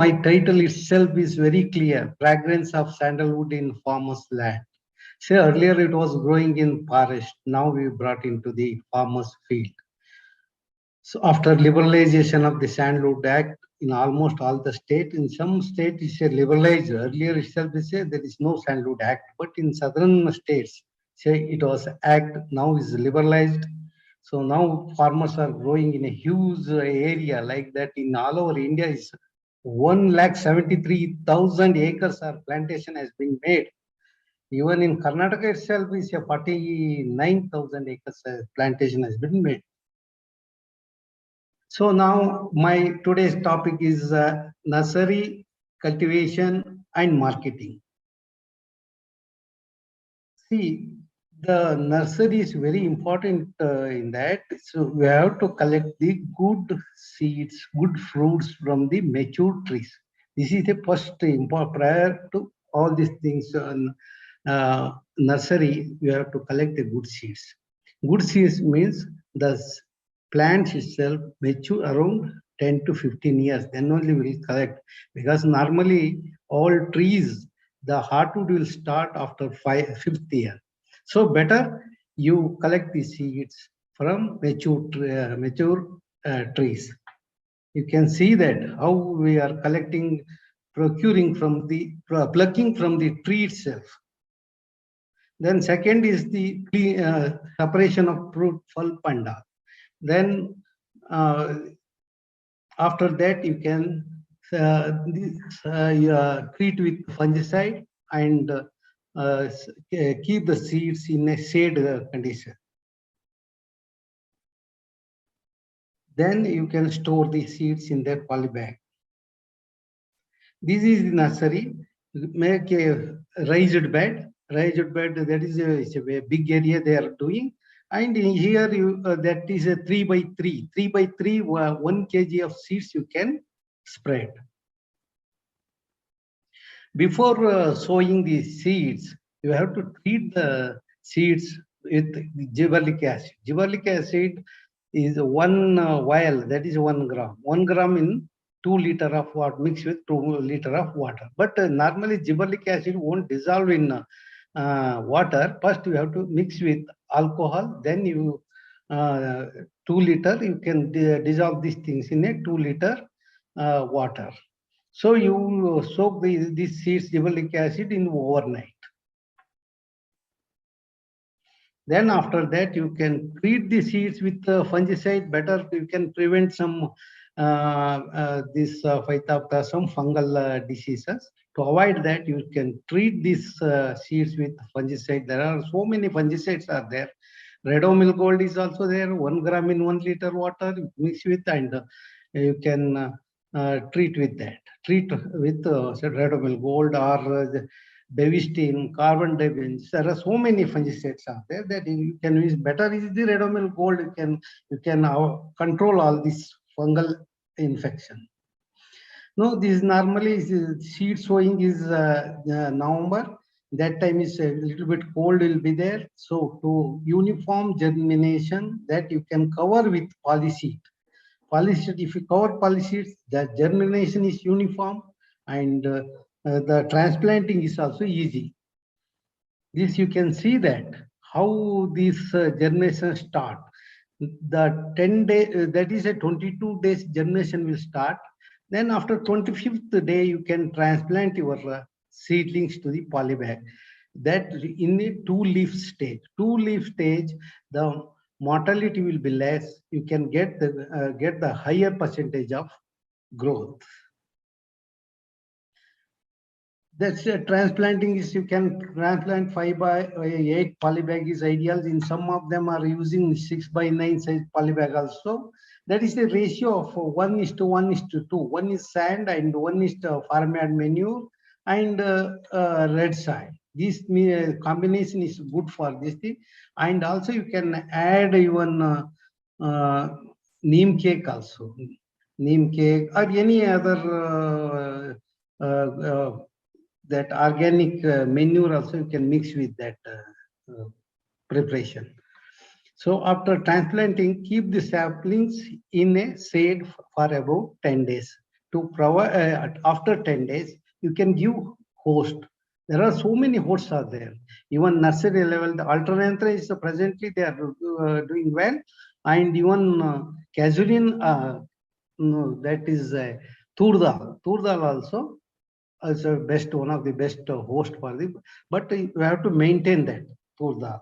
My title itself is very clear: Fragrance of Sandalwood in Farmer's Land. Say earlier it was growing in forest, now we brought into the farmer's field. So after liberalization of the Sandalwood Act in almost all the state, in some state it's a liberalized. Earlier itself they say there is no Sandalwood Act, but in southern states, say it was Act, now is liberalized. So now farmers are growing in a huge area like that. In all over India is 1,73,000 acres of plantation has been made. Even in Karnataka itself is a 49,000 acres plantation has been made. So now my today's topic is nursery, cultivation and marketing. See, the nursery is very important in that. So we have to collect the good seeds, good fruits from the mature trees. This is the first important prior to all these things. Nursery, you have to collect the good seeds. Good seeds means the plants itself mature around 10 to 15 years. Then only we will collect, because normally all trees the hardwood will start after fifth year. So better you collect the seeds from mature trees. You can see that how we are collecting, procuring from the plucking from the tree itself. Then second is the separation of fruit, pulp and all. Then after that you can treat with fungicide and keep the seeds in a shade condition. Then you can store the seeds in their poly bag. This is the nursery. Make a raised bed. Raised bed, that is a big area they are doing. And in here you that is a 3 by 3. 3 by 3, 1 kg of seeds you can spread. Before sowing the seeds, you have to treat the seeds with gibberellic acid. Gibberellic acid is one vial, that is 1 gram. 1 gram in 2 liter of water, mixed with 2 liter of water. But normally gibberellic acid won't dissolve in water. First you have to mix with alcohol, then you 2 liter, you can dissolve these things in a 2 liter water. So you soak these seeds, gibberellic acid, in overnight. Then after that, you can treat the seeds with fungicide. Better you can prevent some this phytophthora, fungal diseases. To avoid that, you can treat these seeds with fungicide. There are so many fungicides are there. Redomil gold is also there. 1 gram in 1 liter water, mix with, and you can treat with that. Treat with redomil gold or Bevistine, carbon dibenes. There are so many fungicides out there that you can use. Better is the redomil gold. You can control all this fungal infection. No, this normally seed sowing is November. That time is a little bit cold will be there. So to uniform germination, that you can cover with polyseed. Polyseed, if you cover polyseeds, the germination is uniform, and the transplanting is also easy. This you can see that how this germination start. The 10 day, that is a 22 days germination will start. Then after 25th day, you can transplant your seedlings to the polybag. That in a 2-leaf stage. 2-leaf stage, the mortality will be less. You can get the higher percentage of growth. That's transplanting is, you can transplant 5 by 8 polybag is ideal. In some of them are using 6 by 9 size polybag also. That is the ratio of 1:1:2. One is sand and one is farmyard manure and red soil. This combination is good for this thing. And also you can add even neem cake also. Neem cake or any other that organic manure also you can mix with that preparation. So after transplanting, keep the saplings in a shade for about 10 days. to provide after 10 days, you can give host. There are so many hosts are there. Even nursery level, the alternanthera is presently they are doing well, and even casuarine, no, that is Turdal also is a best one of the best host for the, but you have to maintain that Turdal.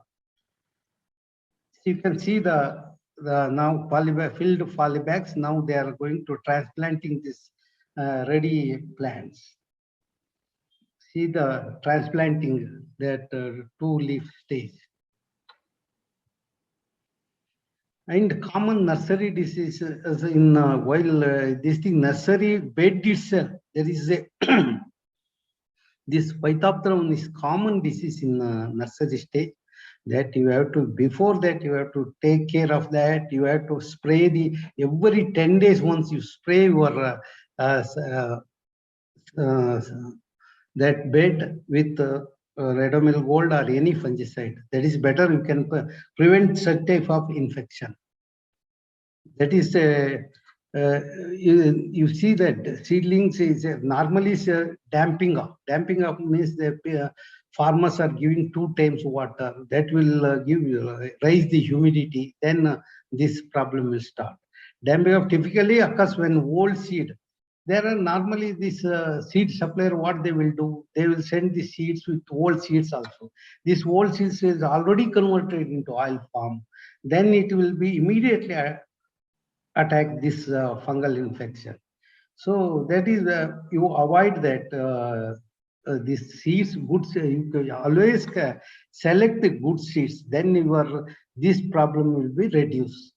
You can see the now filled polybags. Now they are going to transplanting this ready plants. See the transplanting that two leaf stage. And common nursery disease is in while this thing nursery bed itself, there is a this Phytophthora is common disease in nursery stage, that you have to, before that you have to take care of that. You have to spray the every 10 days once you spray your uh, uh, uh, that bed with Redomil gold or any fungicide. That is better. You can prevent such type of infection. That is you see that seedlings is normally is damping up. Damping up means the farmers are giving 2 times water. That will give raise the humidity. Then this problem will start. Damping up typically occurs when old seed. There are normally this seed supplier, what they will do, they will send the seeds with old seeds also. This old seeds is already converted into oil palm. Then it will be immediately attack this fungal infection. So that is you avoid that these seeds, good. You can always select the good seeds. Then your this problem will be reduced.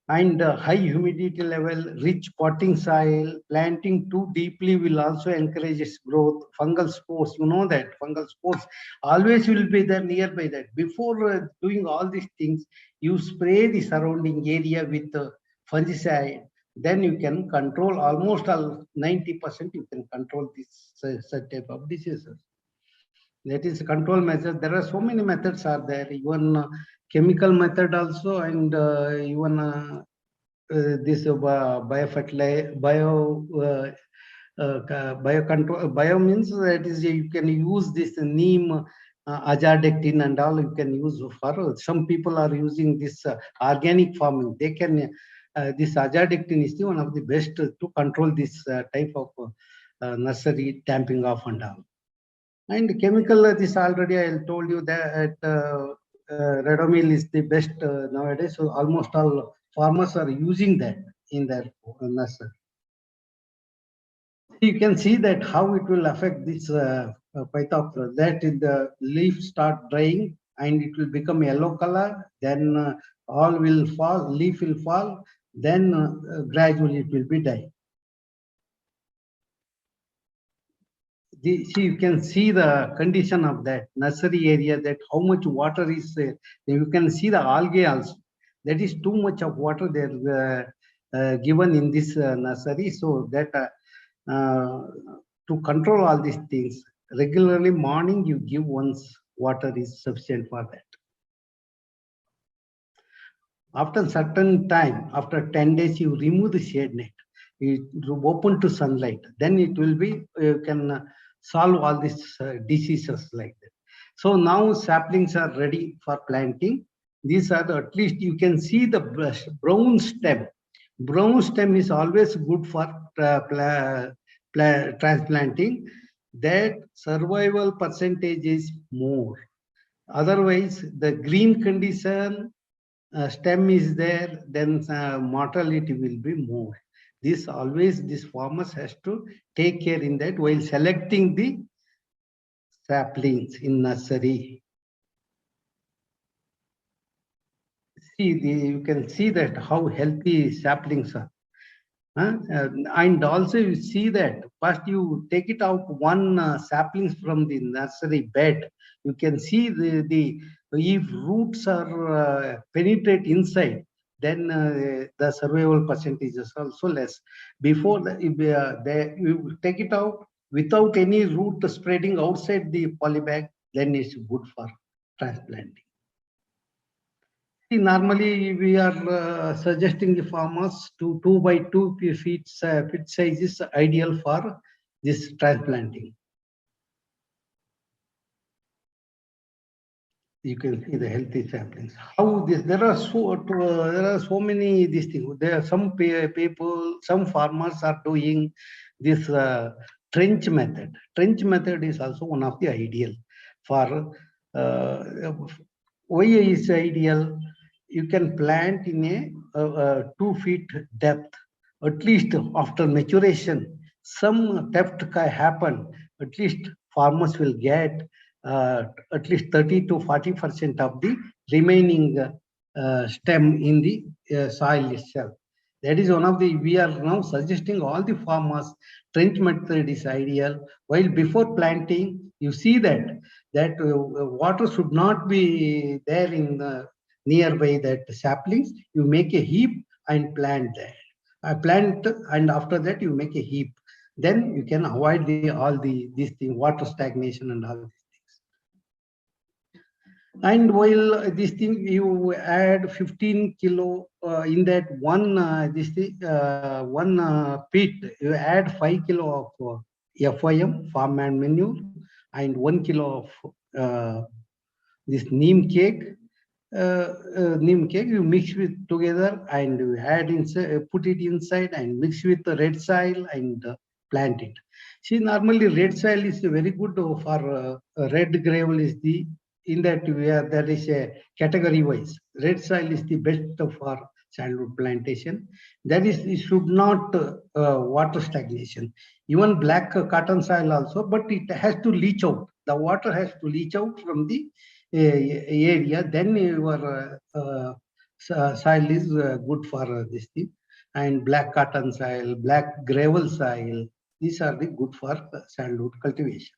And high humidity level, rich potting soil, planting too deeply will also encourage its growth. Fungal spores, you know that fungal spores always will be there nearby that. Before doing all these things, you spray the surrounding area with fungicide. Then you can control almost all 90%. You can control this such type of diseases. That is control measures. There are so many methods are there. Even chemical method also, and even this bio control. Bio means that is you can use this neem, azadectin and all you can use for. Some people are using this organic farming. They can this azadectin is the one of the best to control this type of nursery damping off and all. And chemical, this already I told you that Redomil is the best nowadays. So almost all farmers are using that in their nursery. You can see that how it will affect this Phytophthora. That the leaf start drying and it will become yellow color. Then all will fall, leaf will fall. Then gradually it will be die. See, you can see the condition of that nursery area, that how much water is there. You can see the algae also. That is too much of water there given in this nursery. So that to control all these things, regularly morning you give once water is sufficient for that. After certain time, after 10 days, you remove the shade net. It open to sunlight. Then it will be, you can solve all these diseases like that. So now saplings are ready for planting. These are the, at least you can see the brown stem. Brown stem is always good for transplanting. That survival percentage is more. Otherwise, the green condition stem is there, then mortality will be more. This always, this farmers has to take care in that while selecting the saplings in nursery. See, you can see that how healthy saplings are. And also you see that first you take it out one saplings from the nursery bed. You can see the if roots are penetrate inside, then the survival percentage is also less. Before the, if, you take it out without any root spreading outside the polybag, then it's good for transplanting. See, normally we are suggesting the farmers to 2 by 2 feet feet size is ideal for this transplanting. You can see the healthy saplings. How this? There are so many these things. There are some people, some farmers are doing this trench method. Trench method is also one of the ideal for uh, why is ideal. You can plant in a 2 feet depth. At least after maturation, some theft can happen. At least farmers will get at least 30 to 40% of the remaining stem in the soil itself. That is one of the, we are now suggesting all the farmers, trench method is ideal. While before planting, you see that water should not be there in the nearby that saplings. You make a heap and plant there. Plant, and after that you make a heap. Then you can avoid all these things, water stagnation and all. And while this thing, you add 15 kilo in that one one pit, you add 5 kilo of FIM, farm and manure, and 1 kilo of this neem cake. Neem cake you mix with together and you add inside, put it inside and mix with the red soil and plant it. See, normally red soil is very good for red gravel is the, in that we are, that is a category wise. Red soil is the best for sandalwood plantation. That is, it should not water stagnation. Even black cotton soil also, but it has to leach out. The water has to leach out from the area. Then your soil is good for this thing. And black cotton soil, black gravel soil, these are the good for sandalwood cultivation.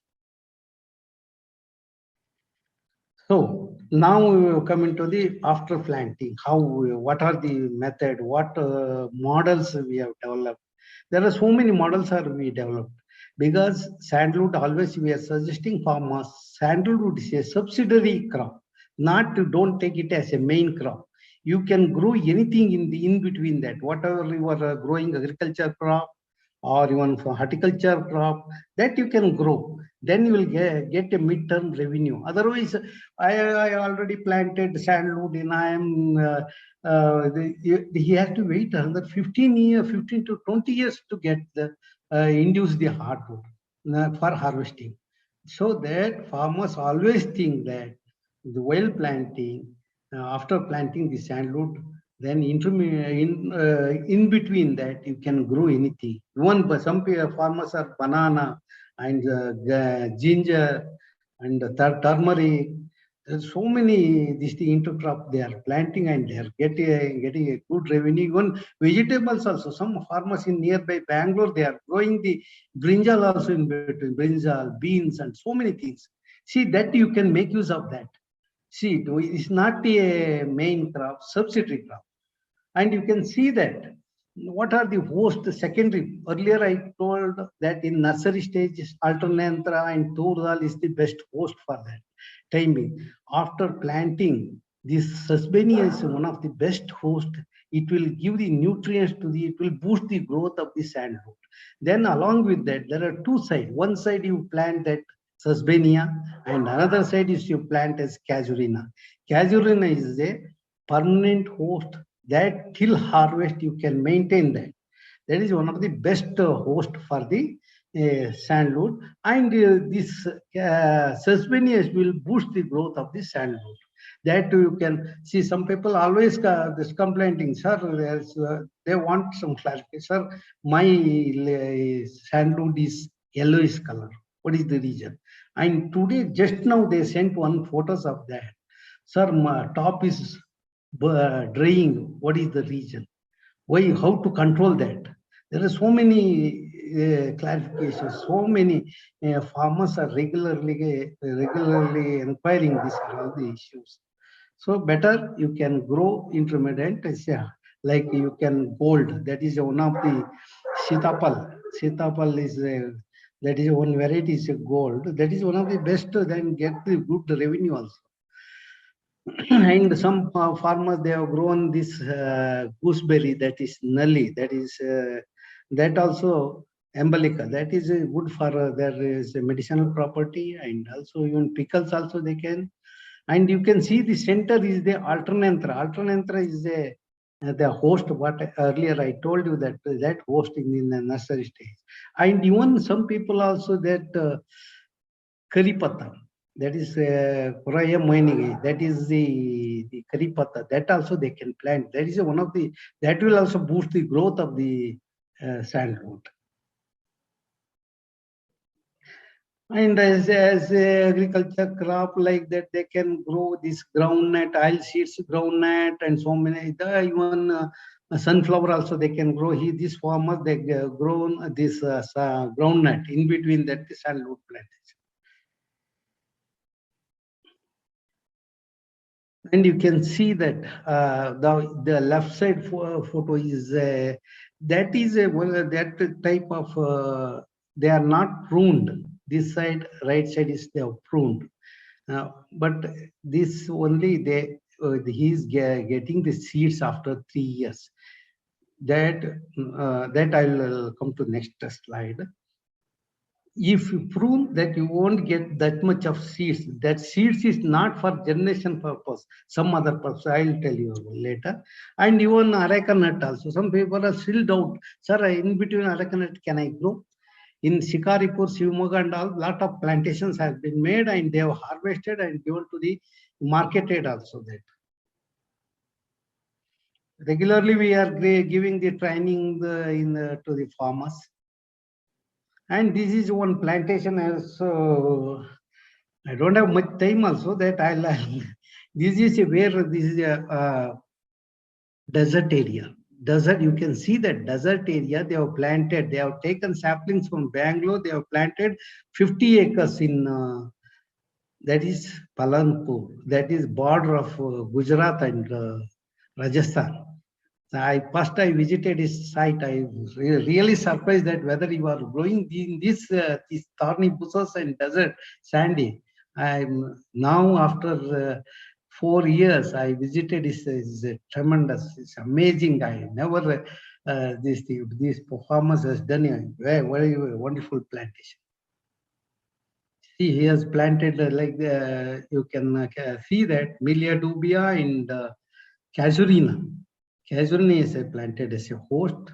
So now we will come into the after planting. How, what are the method? What models we have developed? There are so many models are we developed because sandalwood always we are suggesting farmers. Sandalwood is a subsidiary crop. Not to, don't take it as a main crop. You can grow anything in the in between that. Whatever you are growing agriculture crop or even for horticulture crop, that you can grow, then you will get a mid-term revenue. Otherwise, I already planted sandalwood and I am he has to wait another 15 to 20 years to get the induce the hardwood for harvesting. So that farmers always think that the while planting, after planting the sandalwood, then in between that you can grow anything. Even some farmers are banana and ginger and turmeric. There's so many these intercrop they are planting and they are getting a good revenue. Even vegetables also. Some farmers in nearby Bangalore they are growing the brinjal also in between, brinjal, beans, and so many things. See that you can make use of that. See, it's not a main crop, subsidiary crop. And you can see that what are the host secondary. Earlier I told that in nursery stage, alternanthera and turdal is the best host for that timing. After planting, this susbenia is one of the best host. It will give the nutrients to the, it will boost the growth of the sandalwood. Then along with that, there are two sides. One side you plant that susbenia and another side is you plant as casuarina. Casuarina is a permanent host that till harvest you can maintain that. That is one of the best host for the sandalwood, and this suspennius will boost the growth of the sandalwood. That you can see. Some people always this complaining, sir. They want some clarification. Sir, my sandalwood is yellowish color. What is the reason? And today, just now, they sent one photos of that. Sir, my top is drying. What is the reason? Why? How to control that? There are so many clarifications. So many farmers are regularly inquiring these are all the issues. So better you can grow intermediate. Like you can gold. That is one of the sitapal. Sitapal is that is one variety is a gold. That is one of the best. Then get the good revenue also. And some farmers, they have grown this gooseberry, that is nully, that is that also embolica, that is good for there is a medicinal property, and also even pickles also they can. And you can see the center is the alternanthera. Alternanthera is the host. What earlier I told you, that that host in the nursery stage. And even some people also that curry patta, that is Coraya moyningi, that is the curry patta, that also they can plant. That is one of the, that will also boost the growth of the sandalwood. And as a agriculture crop like that, they can grow this groundnut, oil seeds, groundnut, and so many. Even sunflower also they can grow. These farmers, they grown this groundnut in between that sandalwood plant. And you can see that the left side photo is that is that type of they are not pruned. This side, right side, is they are pruned. But this only they he is getting the seeds after 3 years. That I'll come to next slide. If you prune, that you won't get that much of seeds, that seeds is not for generation purpose, some other purpose, I'll tell you later. And even areca nut also, some people are still doubt, sir, in between areca nut can I grow? In Shikaripur, Shivamoga and all, lot of plantations have been made, and they have harvested and given to the marketed also. That regularly we are giving the training to the farmers. And this is one plantation as I don't have much time also, that I'll this is where this is a desert area. Desert, you can see that desert area they have planted. They have taken saplings from Bangalore. They have planted 50 acres in that is Palanpur. That is border of Gujarat and Rajasthan. I visited his site. I was really surprised that whether you are growing in these thorny bushes and desert sandy. I'm now after 4 years I visited. Is tremendous. It's amazing. I never this performance has done a very wonderful plantation. See, he has planted like you can see that Milia dubia and Casuarina. Casuarina is planted as a host,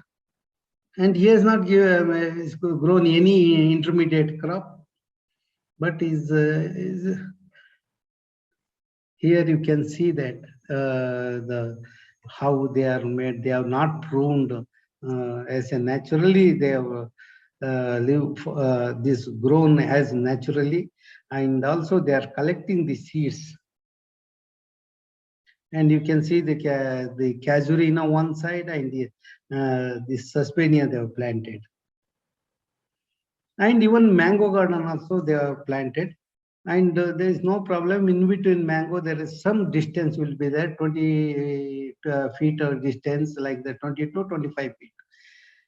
and he has not grown any intermediate crop, but is here you can see that the how they are made. They are not pruned as a naturally. They have live this grown as naturally, and also they are collecting the seeds. And you can see the casuarina one side, and the suspenia they have planted. And even mango garden also they have planted. And there is no problem in between mango. There is some distance will be there, 20 feet of distance, like the 20 to 25 feet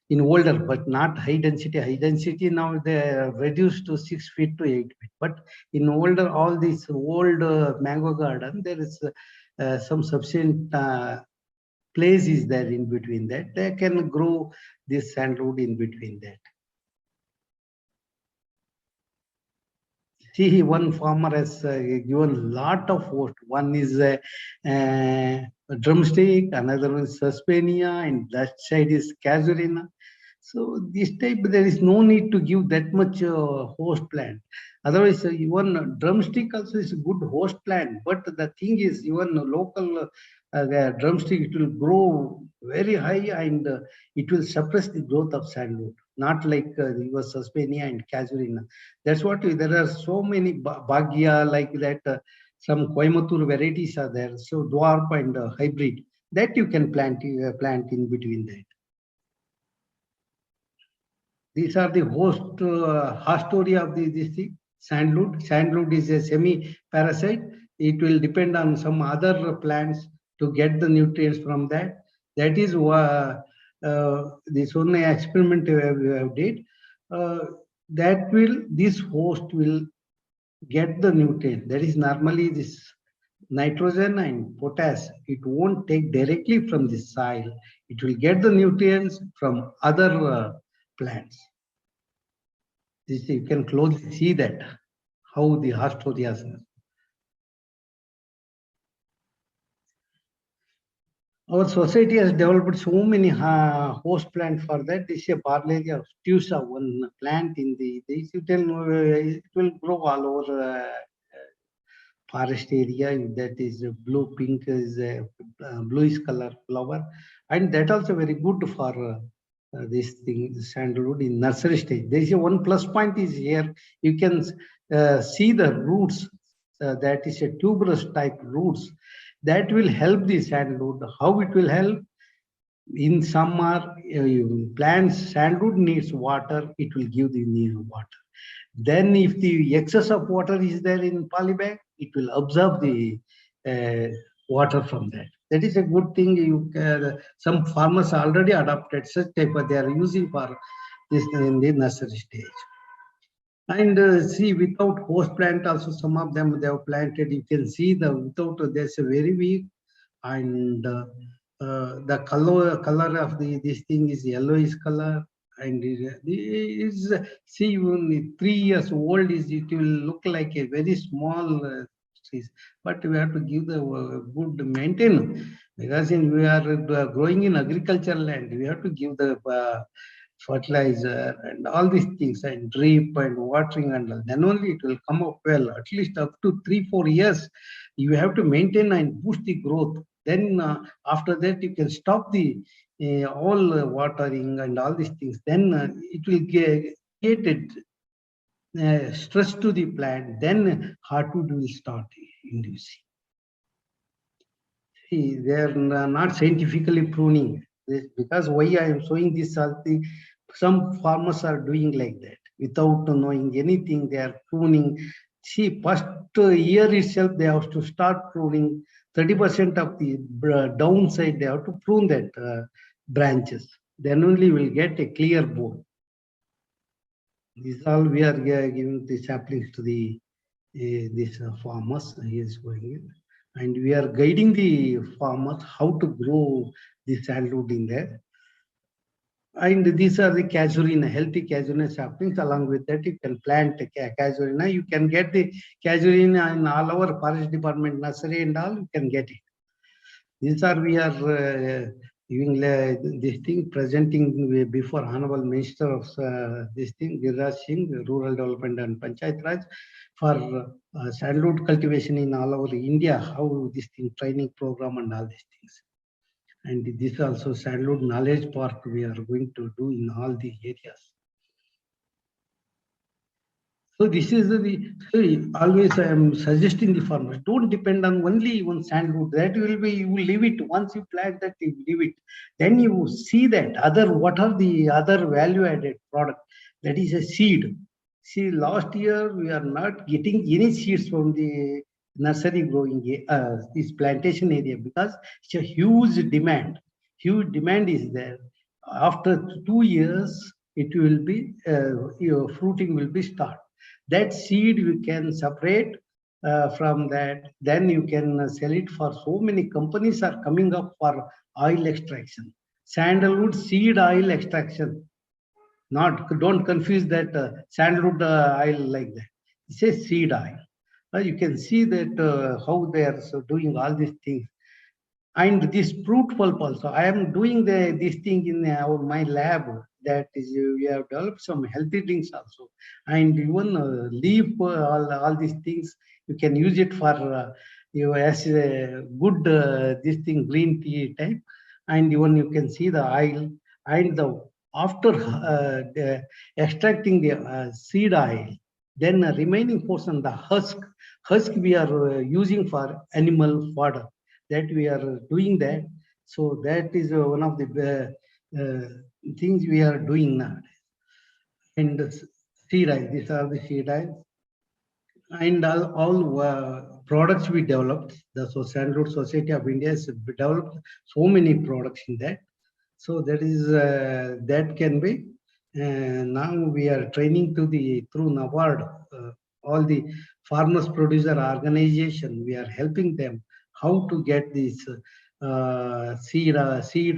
in older, but not high density. High density now they are reduced to 6 feet to 8 feet. But in older, all these old mango garden, there is some sufficient place is there in between that. They can grow this sandalwood in between that. See, one farmer has given lot of vote. One is a drumstick, another one is suspenia, and that side is casuarina. So this type, there is no need to give that much host plant. Otherwise, even drumstick also is a good host plant. But the thing is, even local drumstick, it will grow very high, and it will suppress the growth of sandalwood. Not like your suspenia and casuarina. That's what there are so many Bhagya like that. Some Coimbatore varieties are there. So dwarf and hybrid that you can plant in between that. These are the host story of this thing. Sandalwood. Sandalwood is a semi-parasite. It will depend on some other plants to get the nutrients from that. That is this only experiment we have did. Uh, that will, this host will get the nutrient. That is normally this nitrogen and potash, it won't take directly from the soil. It will get the nutrients from other plants. This you can closely see that how the Asturias. Our society has developed so many host plants for that. This is a Parlegia tusa, one plant in this. It will grow all over forest area. That is blue, pink is bluish color flower, and that also very good for this thing, sandalwood in nursery stage. There is a one plus point is here. You can see the roots. That is a tuberous type roots that will help the sandalwood. How it will help? In summer, plants, sandalwood needs water, it will give the need water. Then if the excess of water is there in polybag, it will absorb the water from that. That is a good thing. Some farmers already adopted such type, but they are using for this in the nursery stage. And see, without host plant also, some of them they have planted. You can see the without there's a very weak, and the color of the this thing is yellowish color, and it is see even 3 years old is it will look like a very small trees, but we have to give the good maintenance, because we are growing in agricultural land. We have to give the fertilizer and all these things and drip and watering, and all. Then only it will come up well. At least up to 3-4 years you have to maintain and boost the growth. Then after that you can stop the all watering and all these things. Then it will create stress to the plant. Then hardwood will start inducing. See, they are not scientifically pruning this, because why I am showing this thing, some farmers are doing like that without knowing anything. They are pruning. See, first year itself they have to start pruning. 30% of the downside they have to prune that branches. Then only we'll get a clear board. This all we are giving the saplings to the this farmers. He is going in, and we are guiding the farmers how to grow the sandalwood in there. And these are the casuarina, healthy casuarina saplings. Along with that, you can plant casuarina. You can get the casuarina in all our forest department nursery and all. You can get it. These are we are giving this thing, presenting before Honorable Minister of this thing, Giraj Singh, Rural Development and Panchayat Raj, for sandalwood cultivation in all over India, how this thing, training program and all these things. And this also sandalwood knowledge park we are going to do in all the areas. So this is always I am suggesting the farmers, don't depend on only one sandalwood. That will be, you will leave it. Once you plant that, you leave it. Then you see that what are the other value added product. That is a seed. See, last year we are not getting any seeds from the nursery growing this plantation area, because it's a huge demand. Huge demand is there. After 2 years, it will be your fruiting will be start. That seed you can separate from that. Then you can sell it for so many companies are coming up for oil extraction. Sandalwood seed oil extraction. Not don't confuse that sandalwood oil like that. It's a seed oil. You can see that how they are doing all these things. And this fruit pulp also, I am doing this thing in my lab. That is, we have developed some healthy drinks also, and even leaf all these things you can use it for as a good this thing, green tea type. And even you can see the oil, and the after extracting the seed oil, then remaining portion, the husk we are using for animal fodder, that we are doing that. So that is one of the things we are doing now. And seed oil, these are the seed oil. And all products we developed. The Sandalwood Society of India has developed so many products in that. So that is that can be. Now we are training to the through NABARD all the farmers producer organization. We are helping them how to get this seed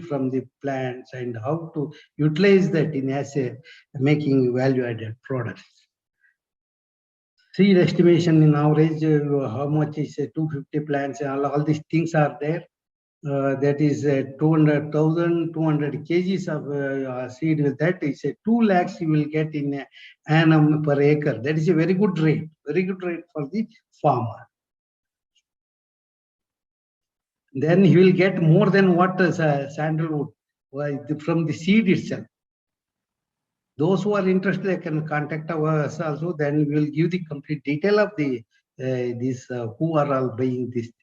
from the plants and how to utilize that in as a making value added products. Seed estimation in average, how much is 250 plants, all these things are there. That is 200,000, 200 kgs of seed. That is 2 lakhs you will get in annum per acre. That is a very good rate for the farmer. Then he will get more than what sandalwood from the seed itself. Those who are interested, they can contact us also. Then we will give the complete detail of the who are all buying this thing.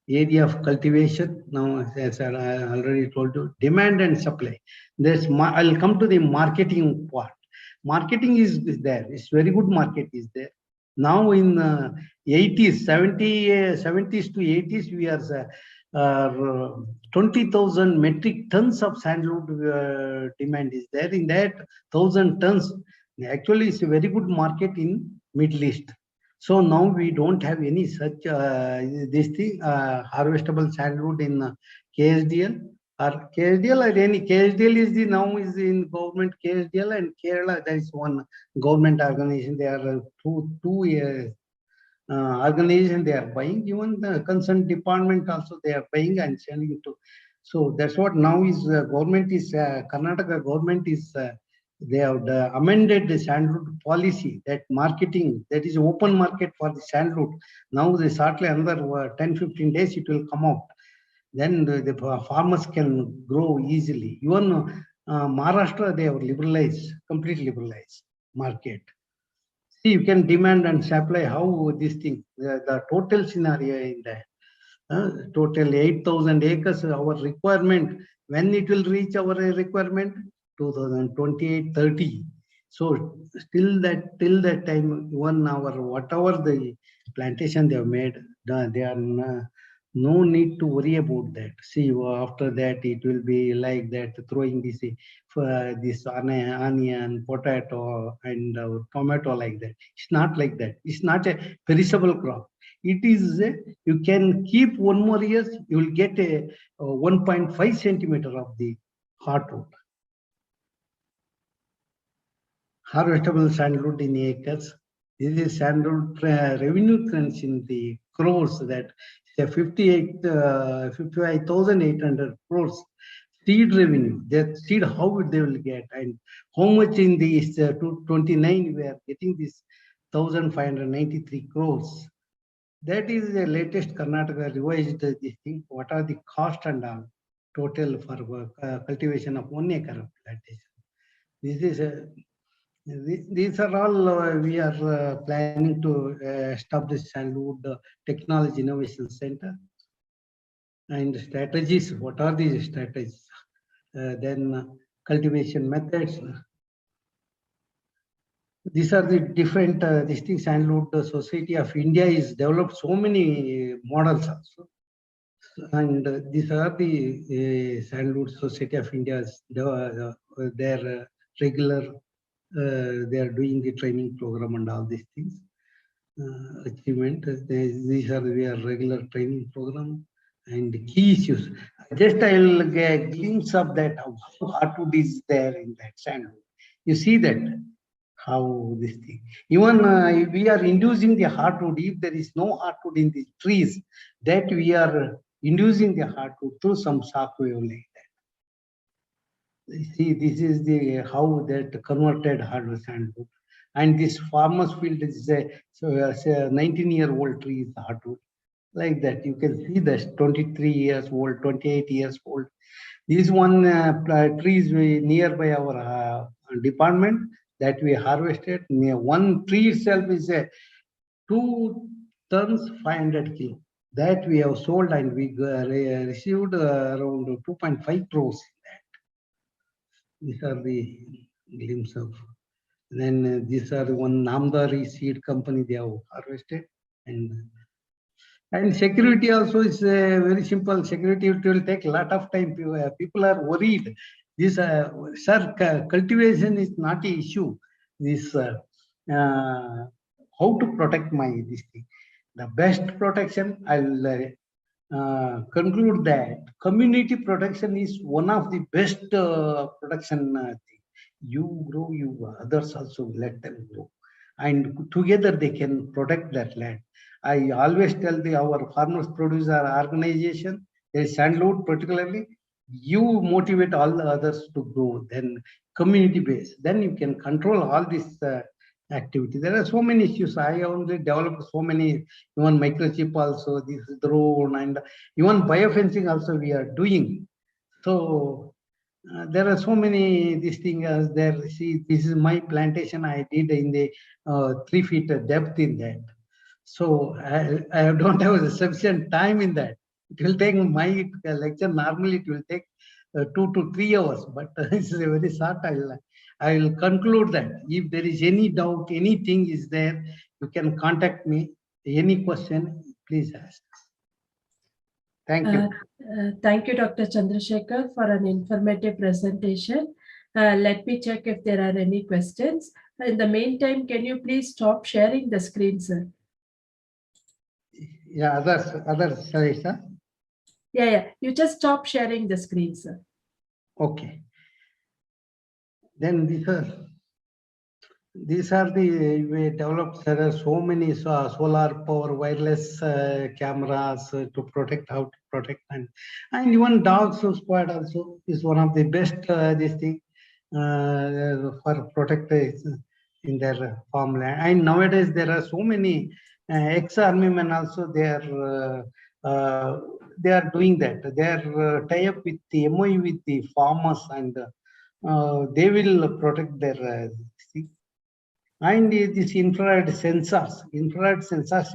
Area of cultivation. Now, as I already told you, demand and supply. I'll come to the marketing part. Marketing is there. It's very good market is there. Now in 80s, 70s to 80s, we are 20,000 metric tons of sandalwood demand is there. In that 1,000 tons, actually it's a very good market in Middle East. So now we don't have any such this thing harvestable sandalwood in KSDL or any KSDL is now is in government KSDL and Kerala. There is one government organization. There are two organization they are buying. Even the concerned department also they are buying and selling it to. So that's what now is government is Karnataka government is they have amended the sandalwood policy, that marketing, that is open market for the sandalwood. Now they shortly another 10-15 days it will come out. Then the farmers can grow easily. Even Maharashtra, they have liberalized, completely liberalized market. See, you can demand and supply how this thing, the total scenario in that. Total 8,000 acres, our requirement, when it will reach our requirement, 2028-30. So till that time, even our whatever the plantation they have made, they are no need to worry about that. See, after that it will be like that, throwing this onion, potato, and tomato like that. It's not like that. It's not a perishable crop. It is you can keep 1 more years, you will get a 1.5 centimeter of the hardwood. Harvestable sandalwood in acres. This is sandalwood revenue trends in the crores, that 55,800 crores seed revenue. That seed how they will get, and how much in this 29 we are getting this 1,593 crores. That is the latest Karnataka revised this thing. What are the cost and total for cultivation of 1 acre of plantation? This is these are all we are planning to establish Sandalwood Technology Innovation Center. And strategies, what are these strategies? Then cultivation methods. These are the different things. Sandalwood Society of India is developed so many models also. And these are the Sandalwood Society of India's their regular they are doing the training program and all these things. Achievement. These are their regular training program and key issues. Just I will get a glimpse of that, how hardwood is there in that sandalwood. You see that how this thing. Even we are inducing the hardwood. If there is no hardwood in the trees, that we are inducing the hardwood through some shock wave like that. See, this is the how that converted hardwood sandalwood. And this farmer's field is a 19-year-old tree is hardwood. Like that, you can see this 23 years old, 28 years old. This one tree is nearby our department that we harvested. One tree itself is a 2 tons 500 kilo. That we have sold and we received around 2.5 crores. These are the glimpse of. Then these are one Namdari seed company they have harvested. And security also is very simple. Security, it will take a lot of time. People are worried. This sir, cultivation is not an issue. This how to protect my this thing. The best protection, I'll conclude that community protection is one of the best protection thing. You grow, you others also let them grow, and together they can protect that land. I always tell our farmers producer organization, there is Sandalwood particularly, you motivate all the others to grow, then community base, then you can control all this activity. There are so many issues. I only developed so many, even microchip also, this drone, and even biofencing also we are doing. So there are so many these things as there. See, this is my plantation I did in the 3 feet depth in that. So I don't have sufficient time in that. It will take my lecture. Normally, it will take 2 to 3 hours, but it's a very short. I will conclude that if there is any doubt, anything is there, you can contact me. Any question, please ask. Thank you. Thank you, Dr. Chandrashekar, for an informative presentation. Let me check if there are any questions. In the meantime, can you please stop sharing the screen, sir? Yeah, others, sorry, sir. Yeah. You just stop sharing the screen, sir. Okay. Then these are the we developed. There are so many solar power wireless cameras to protect, how to protect, and even dogs squad also is one of the best this thing for protectors in their farmland. And nowadays there are so many ex-army men also, they are doing that. They are tie up with the MOU with the farmers, and they will protect their see. And this infrared sensors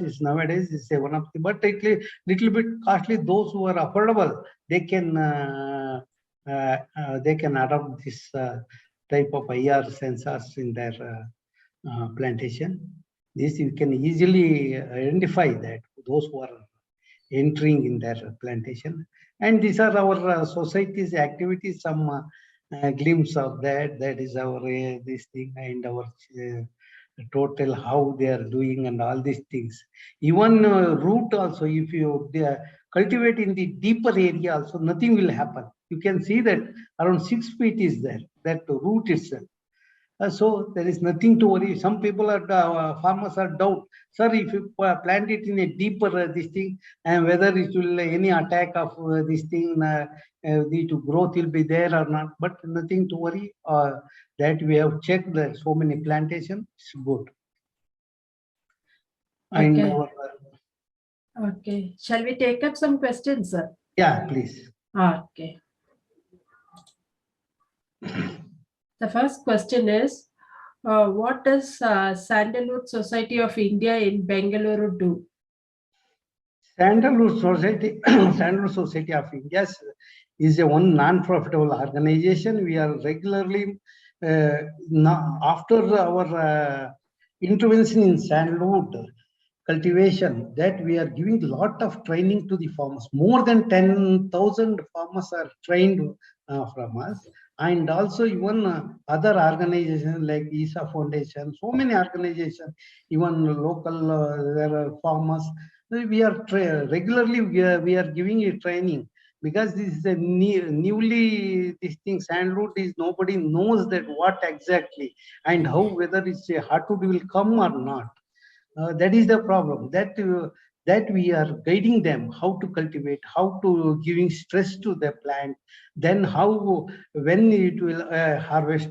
is nowadays is one of the, but it little bit costly. Those who are affordable, they can adopt this type of IR sensors in their plantation. This you can easily identify that those who are entering in their plantation. And these are our society's activities. Some glimpse of that. That is our this thing, and our total how they are doing and all these things. Even root also, if you cultivate in the deeper area also, nothing will happen. You can see that around 6 feet is there, that root itself. So there is nothing to worry. Some people are farmers are doubt, sir, if you plant it in a deeper this thing, and whether it will any attack of this thing, the growth will be there or not. But nothing to worry. That we have checked that so many plantation. It's good. Okay. Okay. Shall we take up some questions, sir? Yeah, please. Okay. The first question is, what does Sandalwood Society of India in Bengaluru do? Sandalwood Society, Sandalwood Society of India is a one non-profitable organization. We are regularly, after our intervention in Sandalwood cultivation, that we are giving a lot of training to the farmers. More than 10,000 farmers are trained from us. And also even other organizations like ISA Foundation, so many organizations, even local there are farmers. We are regularly we are giving a training, because this is a newly this thing. Sandalwood is, nobody knows that what exactly and how, whether it's a hardwood will come or not. That is the problem, that we are guiding them how to cultivate, how to giving stress to the plant, then how, when it will harvest.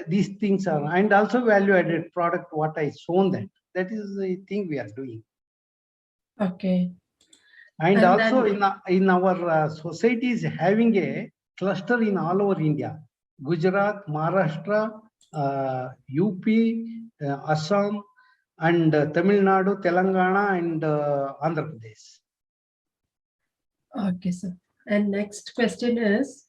These things are, and also value added product, what I shown, that is the thing we are doing. Okay. And also in our society is having a cluster in all over India: Gujarat, Maharashtra, UP, Assam, and Tamil Nadu, Telangana, and Andhra Pradesh. Okay, sir. And next question is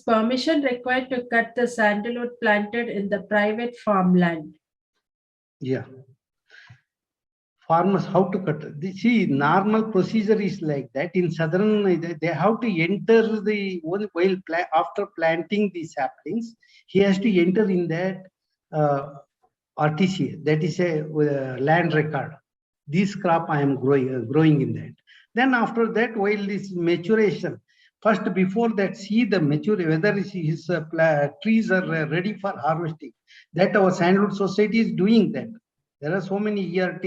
permission required to cut the sandalwood planted in the private farmland? Yeah. Farmers, how to cut? See, normal procedure is like that. In southern, they have to enter the one while after planting the saplings. He has to enter in that RTC, that is a land record. This crop I am growing in that. Then after that, while this maturation, first before that, see the mature whether his trees are ready for harvesting. That our Sandalwood Society is doing that. There are so many ERT,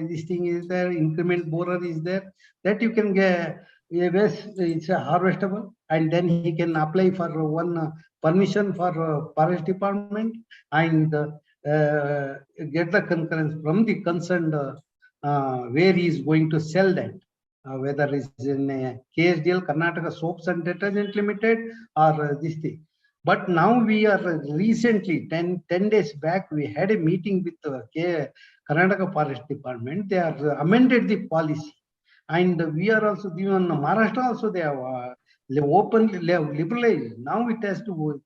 this thing is there, increment borer is there, that you can get, yes, it's a harvestable, and then he can apply for one permission for forest department, and get the concurrence from the concerned where he is going to sell that, whether it's in KSDL, Karnataka Soaps and Detergent Limited, or this thing. But now we are recently, 10 days back, we had a meeting with Karnataka Forest Department. They are amended the policy. And we are also, even Maharashtra also, they have they have liberalized. Now it has to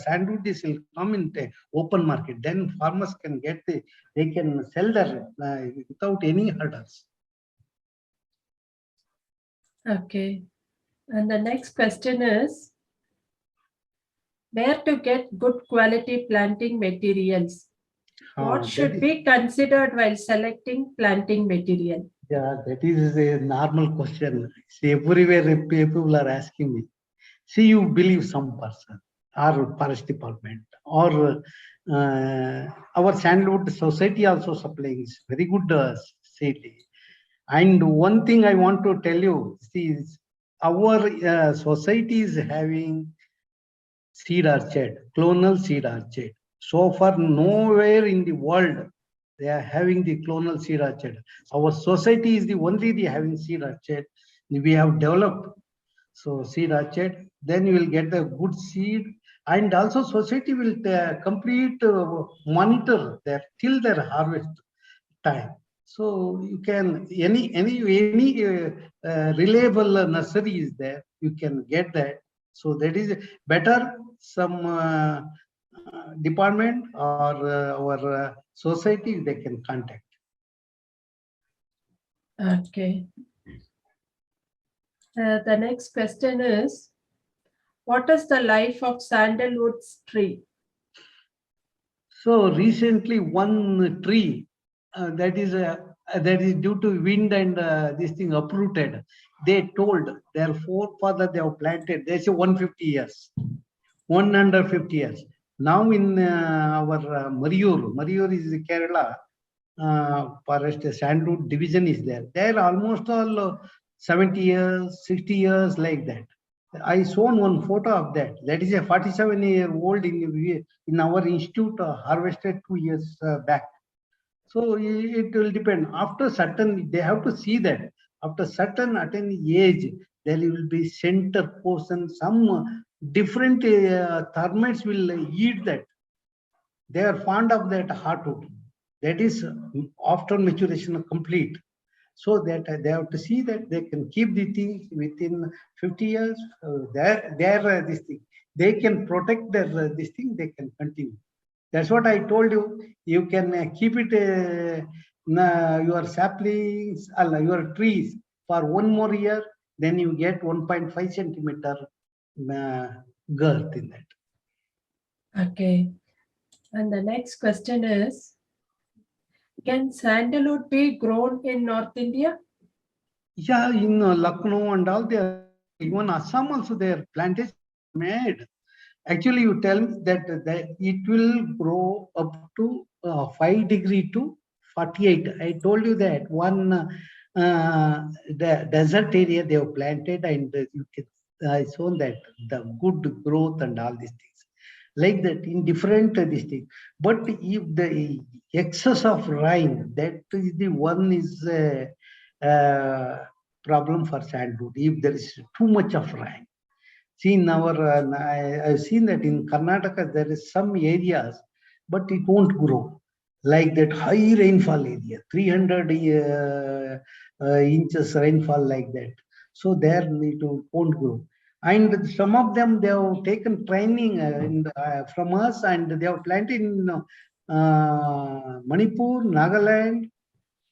Sandalwood, this will come in the open market. Then farmers can get they can sell their without any hurdles. Okay. And the next question is, where to get good quality planting materials? What should be considered while selecting planting material? Yeah, that is a normal question. See, everywhere people are asking me. See, you believe some person or forest department or our Sandalwood Society also supplying very good seed. And one thing I want to tell you, see, our society is having seed orchard, clonal seed orchard. So far, nowhere in the world they are having the clonal seed orchard. Our society is the only the having seed orchard. We have developed so seed orchard. Then you will get the good seed, and also society will complete monitor their till their harvest time. So you can any reliable nursery is there. You can get that. So that is better. Some department or our society they can contact. Okay. The next question is, what is the life of sandalwood's tree? So recently, one tree that is due to wind and this thing uprooted. They told their forefather they have planted. They say 150 years, 150 years. Now in our Mariyur is Kerala forest Sandalwood division is there. They are almost all 70 years, 60 years like that. I shown one photo of that. That is a 47-year-old in our institute harvested 2 years back. So it will depend. After certain, they have to see that after certain age, there will be center portion. Some different termites will eat that. They are fond of that hardwood. That is after maturation complete. So that they have to see that they can keep the things within 50 years. Their this thing, they can protect their this thing. They can continue. That's what I told you. You can keep it your saplings, your trees for one more year. Then you get 1.5 centimeter girth in that. Okay. And the next question is, can sandalwood be grown in North India? Yeah, in Lucknow and all, there, even Assam also, their plantation made. Actually, you tell me that it will grow up to 5 degree to 48. I told you that one the desert area they have planted, and you can shown that the good growth and all these things like that in different this thing. But if the excess of rain, that is the one is problem for sandwood. If there is too much of rain. See, in our, I've seen that in Karnataka there is some areas, but it won't grow like that high rainfall area, 300 inches rainfall like that. So there it won't grow. And some of them they have taken training from us, and they have planted in Manipur, Nagaland,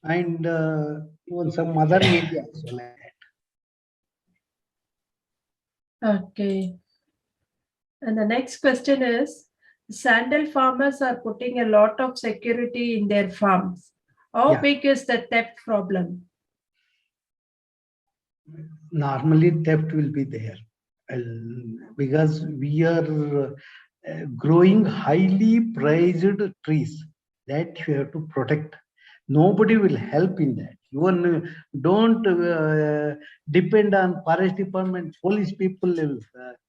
and even some other areas like that. Okay. And the next question is, Sandal farmers are putting a lot of security in their farms. How Yeah. big is the theft problem? Normally theft will be there, because we are growing highly prized trees that you have to protect. Nobody will help in that. Even don't depend on forest department, police people will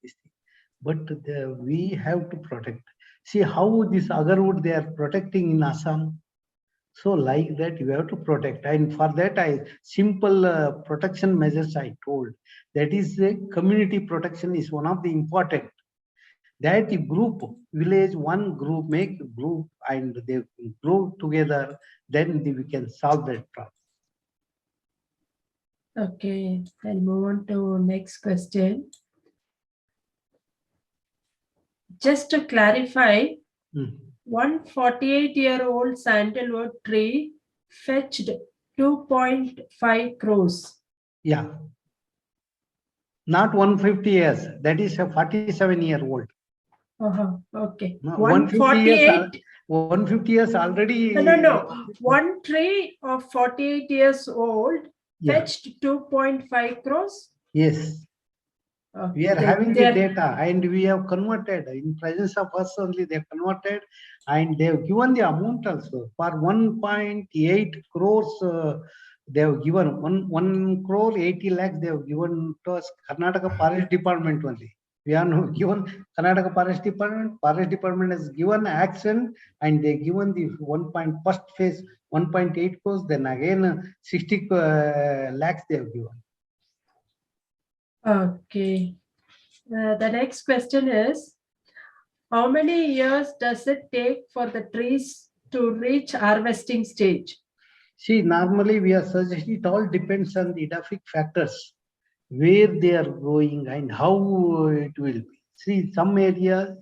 this thing. But we have to protect. See how this agarwood they are protecting in Assam. So like that, you have to protect, and for that, I simple protection measures I told. That is community protection is one of the important. That the group, village, one group make a group and they grow together, then we can solve that problem. Okay, I'll move on to next question. Just to clarify, 148-year-old sandalwood tree fetched 2.5 crores. Yeah, not 150 years. That is a 47-year-old. Okay. No, 150 years. 148. 150 years already. No. One tree of 48 years old Yeah. fetched 2.5 crores. Yes. We are having the data and we have converted in presence of us only. They have converted and they have given the amount also for 1.8 crores. They have given 1 crore 80 lakhs. They have given to us Karnataka Forest Department only. We are not given Karnataka Forest Department. Forest Department has given action and they given the first phase 1.8 crores. Then again 60 lakhs they have given. Okay. The next question is, how many years does it take for the trees to reach harvesting stage? See, normally we are suggesting it all depends on the edaphic factors, where they are going and how it will be. See, some areas,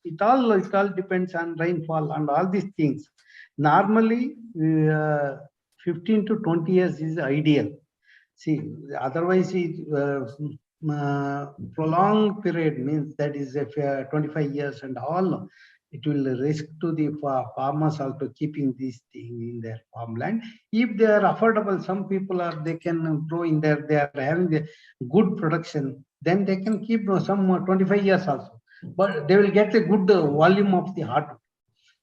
it all depends on rainfall and all these things. Normally, 15 to 20 years is ideal. See, otherwise, prolonged period means that is if 25 years and all, it will risk to the farmers also keeping this thing in their farmland. If they are affordable, some people are they can grow in there. They are having the good production. Then they can keep some 25 years also, but they will get a good volume of the hardwood.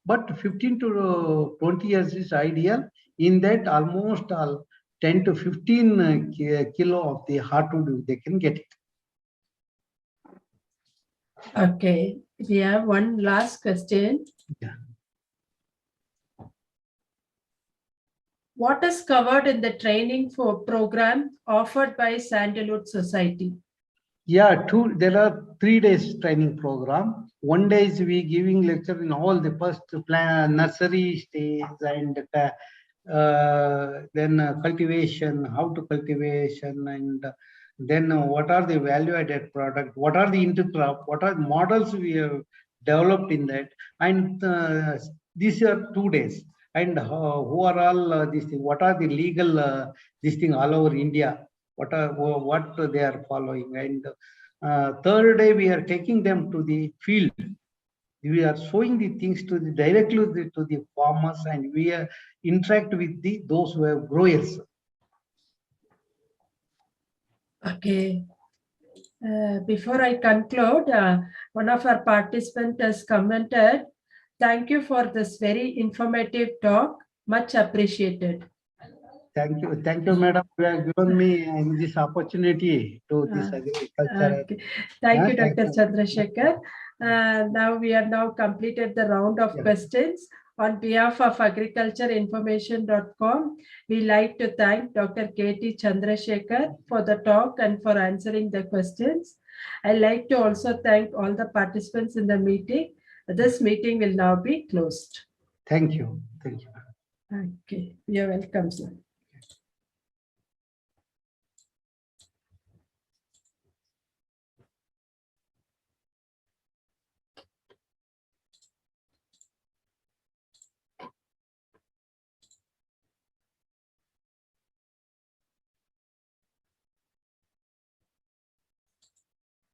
But 15 to 20 years is ideal. In that, almost all 10 to 15 kilo of the hardwood they can get it. Okay, we have one last question. Yeah. What is covered in the training for program offered by Sandalwood Society? Yeah, there are 3 days training program. 1 day is we giving lecture in all the first nursery stage and then cultivation, how to cultivation, and then what are the value added product, what are the intercrop, what are the models we have developed in that, and these are 2 days. And who are all these things, what are the legal this thing all over India, what they are following. And third day we are taking them to the field. We are showing the things to the directly to the farmers, and we are interact with those who have growers. Okay. Before I conclude, one of our participants has commented, "Thank you for this very informative talk. Much appreciated." Thank you, madam. You have given me this opportunity to this agriculture. Okay. Thank you, Thank Dr. you. Chandrashekar. Now we have now completed the round of questions. On behalf of agricultureinformation.com, we like to thank Dr. K.T. Chandrashekar for the talk and for answering the questions. I like to also thank all the participants in the meeting. This meeting will now be closed. Thank you. Thank you. Okay, you're welcome, sir.